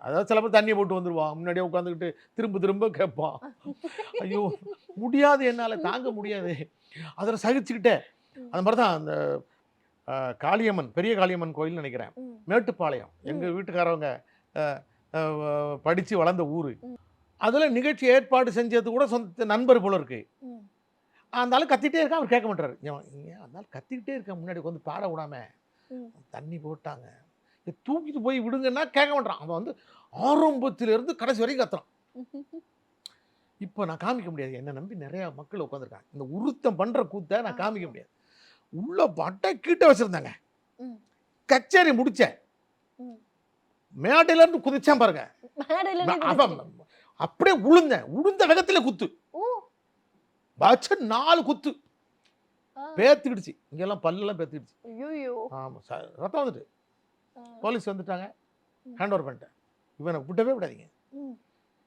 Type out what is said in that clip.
அதாவது சில பேர் தண்ணியை போட்டு வந்துடுவான், முன்னாடியே உட்காந்துக்கிட்டு திரும்ப திரும்ப கேட்பான். ஐயோ முடியாது, என்னால் தாங்க முடியாது. அதில் சகிச்சுக்கிட்டே அந்த மாதிரி தான் அந்த காளியம்மன், பெரிய காளியம்மன் கோயில்னு நினைக்கிறேன், மேட்டுப்பாளையம், எங்கள் வீட்டுக்காரவங்க படித்து வளர்ந்த ஊர். அதில் நிகழ்ச்சி ஏற்பாடு செஞ்சது கூட சொந்த நண்பர் போல இருக்கு. அந்த ஆள் கத்திட்டே இருக்கா, அவர் கேட்க மாட்டாரு. அந்த ஆள் கத்திக்கிட்டே இருக்கா, முன்னாடி வந்து பாட விடாம தண்ணி போட்டாங்க, தூக்கிட்டு போய் விடுங்கன்னா கேட்க மாட்டான். அவன் வந்து ஆரம்பத்திலிருந்து கடைசி வரைக்கும் கத்துறான். இப்போ நான் காமிக்க முடியாது, என்னை நம்பி நிறைய மக்கள் உட்காந்துருக்காங்க. இந்த உருத்தம் பண்ற கூத்தை நான் காமிக்க முடியாது. உள்ள பட்டை கீட்ட வச்சிருந்தாங்க. கச்சேரி முடிச்சேன், மேடையில இருந்து குதிச்சேன் பாருங்க. அப்படியே உளுந்த வேகத்துல குத்து வச்ச 4 குத்து பேத்துக்கிடுச்சு. இங்கெல்லாம் பல்லெல்லாம் பேத்துக்கிடுச்சு. ஆமா, ரத்தம் வந்துட்டு போலீஸ் வந்துட்டாங்க, ஹேண்ட் ஓவர் பண்ணிட்டேன். இவனை விட்டவே விடாதீங்க.